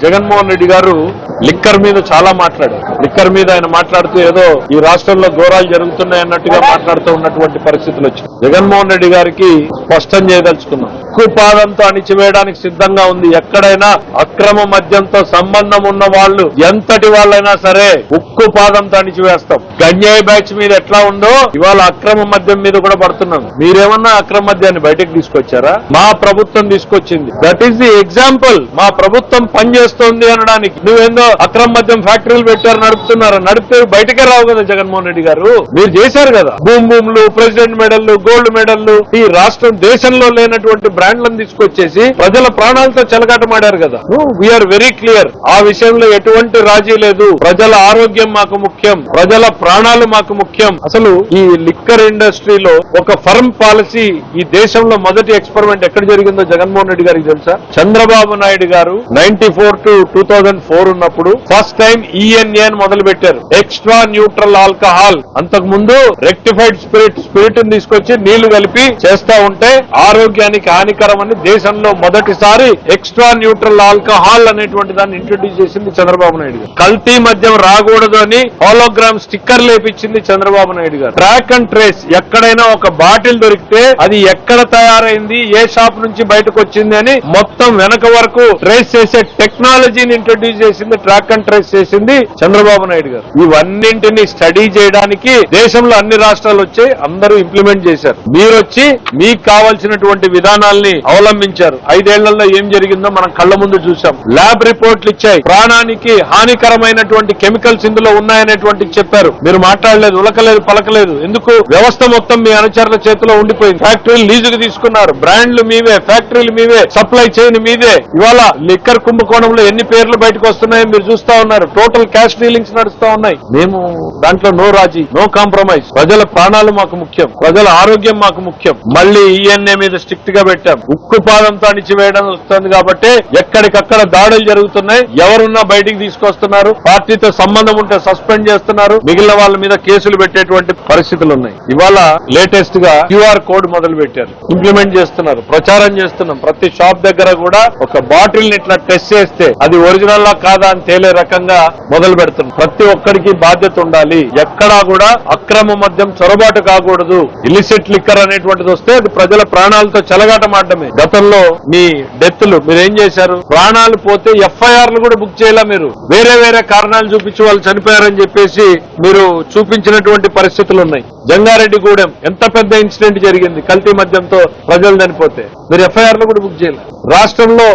జగన్మోహన్ రెడ్డి గారు లిక్కర్ మీద చాలా మాట్లాడారు. లిక్కర్ మీద ఆయన మాట్లాడుతూ ఏదో ఈ రాష్ట్రంలో ఘోరాలు జరుగుతున్నాయి అన్నట్టుగా మాట్లాడుతూ ఉన్నటువంటి పరిస్థితులు వచ్చాయి. జగన్మోహన్ రెడ్డి గారికి స్పష్టం చేయదలుచుకున్నాం, ఉక్కు పాదంతో అణిచివేయడానికి సిద్ధంగా ఉంది. ఎక్కడైనా అక్రమ మద్యంతో సంబంధం ఉన్న వాళ్ళు ఎంతటి వాళ్ళైనా సరే ఉక్కు పాదంతో అణిచివేస్తాం. గంజాయి బ్యాచ్ మీద ఎట్లా ఉందో ఇవాళ అక్రమ మద్యం మీద కూడా పడుతున్నాం. మీరేమన్నా అక్రమ మద్యాన్ని బయటకు తీసుకొచ్చారా? మా ప్రభుత్వం తీసుకొచ్చింది. That is the example. మా ప్రభుత్వం పనిచేస్తోంది అనడానికి. నువ్వేందో అక్రమ మద్యం ఫ్యాక్టరీలు పెట్టారు, నడుపుతున్నారు. నడిపితే బయటకే రావు కదా జగన్మోహన్ రెడ్డి గారు. మీరు చేశారు కదా, భూములు, ప్రెసిడెంట్ మెడల్లు, గోల్డ్ మెడల్లు, ఈ రాష్ట్రం దేశంలో లేనటువంటి బ్రాండ్లను తీసుకొచ్చేసి ప్రజల ప్రాణాలతో చెలగాటమాడారు కదా. We are very clear. ఆ విషయంలో ఎటువంటి రాజీ లేదు. ప్రజల ఆరోగ్యం మాకు ముఖ్యం, ప్రజల ప్రాణాలు మాకు ముఖ్యం. అసలు ఈ లిక్కర్ ఇండస్ట్రీలో ఒక ఫర్మ్ పాలసీ ఈ దేశంలో మొదటి ఎక్స్పెరిమెంట్ ఎక్కడ జరిగిందో జగన్మోహన్ రెడ్డి గారికి తెలుసా? చంద్రబాబు నాయుడు గారు 94 to 2004 ఉన్నప్పుడు ఫస్ట్ టైం ఈఎన్ఏ అని మొదలు పెట్టారు, ఎక్స్ట్రా న్యూట్రల్ ఆల్కహాల్. అంతకు ముందు రెక్టిఫైడ్ స్పిరిట్ తీసుకొచ్చి నీళ్లు కలిపి చేస్తా ఉంటే ఆరోగ్యానికి హానికరం అని దేశంలో మొదటిసారి ఎక్స్ట్రా న్యూట్రల్ ఆల్కహాల్ అనేటువంటి దాన్ని ఇంట్రొడ్యూస్ చేసింది చంద్రబాబు నాయుడు గారు. కల్తీ మద్యం రాకూడదు అని హోలోగ్రామ్ స్టిక్కర్ లేపించింది చంద్రబాబు నాయుడు గారు. ట్రాక్ అండ్ ట్రేస్, ఎక్కడైనా ఒక బాటిల్ దొరికితే అది ఎక్కడ తయారైంది, ఏ షాప్ నుంచి బయటకు వచ్చింది అని మొత్తం వెనక వరకు ట్రేస్ చేసే టెక్నాలజీని ఇంట్రొడ్యూస్ చేసింది, ట్రాక్ అండ్ ట్రేస్ చేసింది చంద్రబాబు నాయుడు గారు. ఇవన్నింటినీ స్టడీ చేయడానికి దేశంలో అన్ని రాష్ట్రాలు వచ్చి అందరూ ఇంప్లిమెంట్ చేశారు. మీరు వచ్చి మీకు కావాల్సినటువంటి విధానాల్ని అవలంబించారు. 5 ఏళ్లలో ఏం జరిగిందో మనం కళ్ల ముందు చూసాం. ల్యాబ్ రిపోర్ట్లు ఇచ్చాయి, ప్రాణానికి హానికరమైనటువంటి కెమికల్స్ ఇందులో ఉన్నాయనేటువంటి చెప్పారు. మీరు మాట్లాడలేదు, ఉలకలేదు, పలకలేదు. ఎందుకు? వ్యవస్థ మొత్తం మీ అనుచరుల చేతిలో ఉండిపోయింది. ఫ్యాక్టరీలు లీజుకు తీసుకున్నారు, బ్రాండ్లు మీవే, ఫ్యాక్టరీలు మీవే, సప్లై చైన్ మీదే. ఇవాళ లిక్కర్ కుంభకోణంలో ఎన్ని పేర్లు బయటకు వస్తున్నాయో మీరు చూస్తా ఉన్నారు. టోటల్ క్యాష్ డీలింగ్స్ నడుస్తా ఉన్నాయి. మేము దాంట్లో నో రాజీ, నో కాంప్రమైజ్. ప్రజల ప్రాణాలు మాకు ముఖ్యం, ప్రజల ఆరోగ్యం మాకు ముఖ్యం. మళ్ళీ ఈఎన్ఏ మీద స్ట్రిక్ట్ గా పెట్టాం. ఉక్కు పాదంతో అణిచివేయడం వస్తుంది కాబట్టి ఎక్కడికక్కడ దాడులు జరుగుతున్నాయి. ఎవరున్నా బయటికి తీసుకొస్తున్నారు, పార్టీతో సంబంధం ఉంటే సస్పెండ్ చేస్తున్నారు, మిగిలిన వాళ్ళ మీద కేసులు పెట్టేటువంటి పరిస్థితులు ఉన్నాయి. ఇవాళ లేటెస్ట్ గా క్యూఆర్ కోడ్ మొదలు పెట్టారు, ఇంప్లిమెంట్ చేస్తున్నారు, ప్రచారం చేస్తున్నాం. ప్రతి షాప్ దగ్గర కూడా ఒక బాటిల్ ని ఇట్లా టెస్ట్ చేస్తే అది ఒరిజినల్ లా కాదా అని తేలే రకంగా మొదలు పెడుతున్నాం. ప్రతి ఒక్కరికి బాధ్యత ఉండాలి. ఎక్కడా కూడా అక్రమ మద్యం చొరబాటు కాకూడదు. ఇలిసిట్ లిక్కర్ అనేటువంటిది వస్తే అది ప్రజల ప్రాణాలతో చెలగాటమాడమే. గతంలో మీ డెత్లు మీరేం చేశారు? ప్రాణాలు పోతే ఎఫ్ఐఆర్లు కూడా బుక్ చేయాల. మీరు వేరే వేరే కారణాలు చూపించి వాళ్ళు చనిపోయారని చెప్పేసి మీరు చూపించినటువంటి పరిస్థితులు ఉన్నాయి. జంగారెడ్డిగూడెం ఎంత పెద్ద ఇన్సిడెంట్ జరిగింది, కల్తీ మద్యంతో ప్రజలు చనిపోతే మీరు ఎఫ్ఐఆర్లు కూడా బుక్ చేయాలి. రాష్ట్రంలో